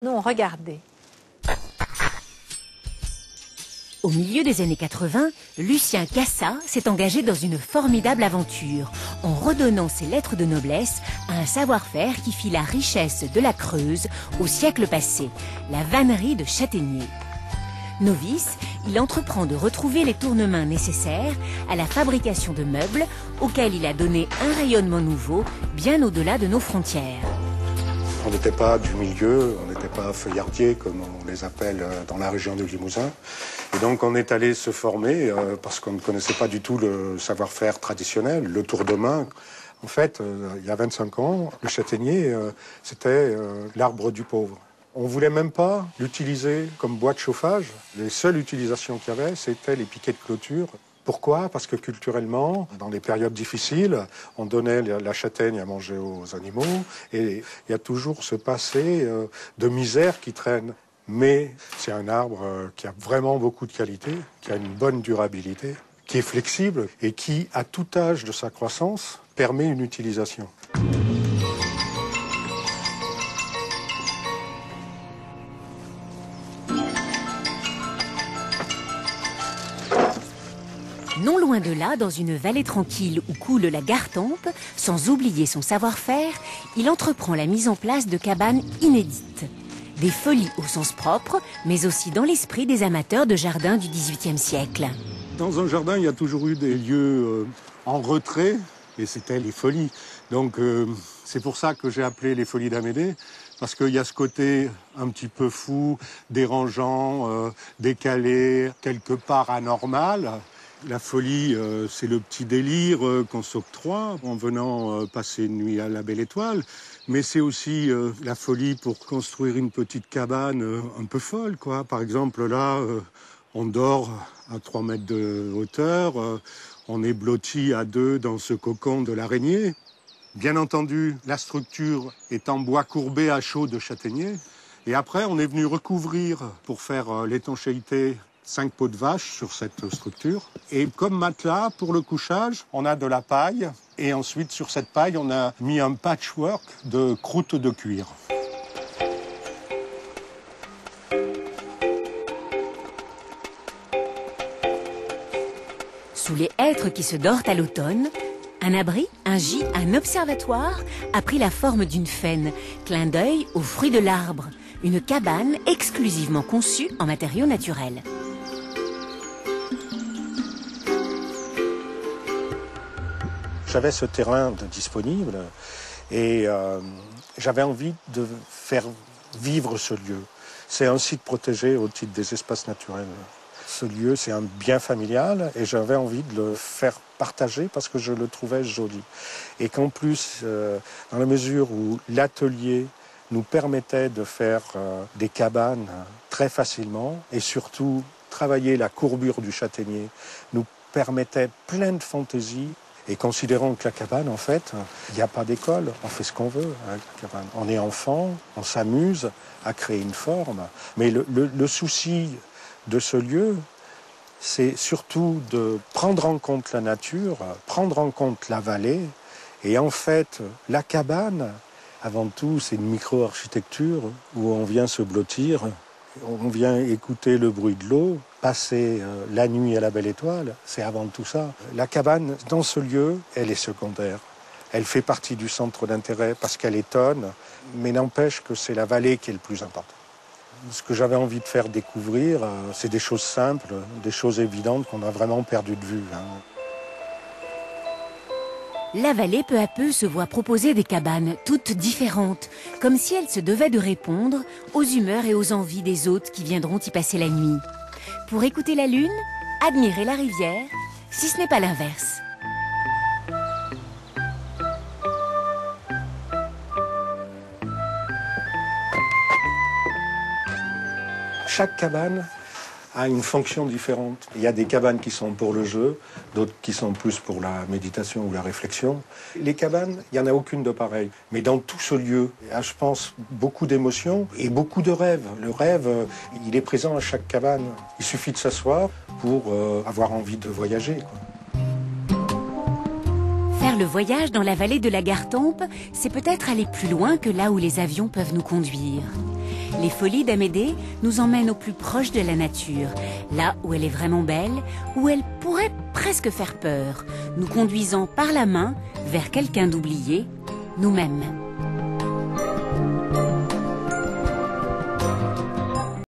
Non, regardez. Au milieu des années 80, Lucien Cassa s'est engagé dans une formidable aventure en redonnant ses lettres de noblesse à un savoir-faire qui fit la richesse de la Creuse au siècle passé, la vannerie de Châtaignier. Novice, il entreprend de retrouver les tournemains nécessaires à la fabrication de meubles auxquels il a donné un rayonnement nouveau bien au-delà de nos frontières. On n'était pas du milieu, on n'était pas feuillardier comme on les appelle dans la région du Limousin. Et donc on est allé se former parce qu'on ne connaissait pas du tout le savoir-faire traditionnel, le tour de main. En fait, il y a 25 ans, le châtaignier, c'était l'arbre du pauvre. On ne voulait même pas l'utiliser comme bois de chauffage. Les seules utilisations qu'il y avait, c'était les piquets de clôture. Pourquoi? Parce que culturellement, dans les périodes difficiles, on donnait la châtaigne à manger aux animaux et il y a toujours ce passé de misère qui traîne. Mais c'est un arbre qui a vraiment beaucoup de qualité, qui a une bonne durabilité, qui est flexible et qui, à tout âge de sa croissance, permet une utilisation. Non loin de là, dans une vallée tranquille où coule la Gartempe, sans oublier son savoir-faire, il entreprend la mise en place de cabanes inédites. Des folies au sens propre, mais aussi dans l'esprit des amateurs de jardins du XVIIIe siècle. Dans un jardin, il y a toujours eu des lieux en retrait, et c'était les folies. Donc c'est pour ça que j'ai appelé les folies d'Amédée, parce qu'il y a ce côté un petit peu fou, dérangeant, décalé, quelque part anormal. La folie, c'est le petit délire qu'on s'octroie en venant passer une nuit à la Belle Étoile. Mais c'est aussi la folie pour construire une petite cabane un peu folle, quoi. Par exemple, là, on dort à 3 mètres de hauteur. On est blotti à 2 dans ce cocon de l'araignée. Bien entendu, la structure est en bois courbé à chaud de châtaignier. Et après, on est venu recouvrir, pour faire l'étanchéité, 5 pots de vache sur cette structure. Et comme matelas, pour le couchage, on a de la paille. Et ensuite, sur cette paille, on a mis un patchwork de croûte de cuir. Sous les hêtres qui se dorent à l'automne, un abri, un gîte, un observatoire a pris la forme d'une faine, clin d'œil aux fruits de l'arbre, une cabane exclusivement conçue en matériaux naturels. J'avais ce terrain disponible et j'avais envie de faire vivre ce lieu. C'est un site protégé au titre des espaces naturels. Ce lieu, c'est un bien familial et j'avais envie de le faire partager parce que je le trouvais joli. Et qu'en plus, dans la mesure où l'atelier nous permettait de faire des cabanes très facilement et surtout travailler la courbure du châtaignier nous permettait plein de fantaisie. Et considérant que la cabane, en fait, il n'y a pas d'école, on fait ce qu'on veut avec la cabane. On est enfant, on s'amuse à créer une forme. Mais le souci de ce lieu, c'est surtout de prendre en compte la nature, prendre en compte la vallée. Et en fait, la cabane, avant tout, c'est une micro-architecture où on vient se blottir, on vient écouter le bruit de l'eau, passer la nuit à la Belle Étoile, c'est avant tout ça. La cabane, dans ce lieu, elle est secondaire. Elle fait partie du centre d'intérêt parce qu'elle étonne, mais n'empêche que c'est la vallée qui est le plus important. Ce que j'avais envie de faire découvrir, c'est des choses simples, des choses évidentes qu'on a vraiment perdu de vue. La vallée, peu à peu, se voit proposer des cabanes, toutes différentes, comme si elle se devait de répondre aux humeurs et aux envies des hôtes qui viendront y passer la nuit. Pour écouter la lune, admirer la rivière, si ce n'est pas l'inverse. Chaque cabane a une fonction différente. Il y a des cabanes qui sont pour le jeu, d'autres qui sont plus pour la méditation ou la réflexion. Les cabanes, il n'y en a aucune de pareille. Mais dans tout ce lieu, il y a, je pense, beaucoup d'émotions et beaucoup de rêves. Le rêve, il est présent à chaque cabane. Il suffit de s'asseoir pour avoir envie de voyager, quoi. Faire le voyage dans la vallée de la Gartempe, c'est peut-être aller plus loin que là où les avions peuvent nous conduire. Les folies d'Amédée nous emmènent au plus proche de la nature, là où elle est vraiment belle, où elle pourrait presque faire peur, nous conduisant par la main vers quelqu'un d'oublié, nous-mêmes.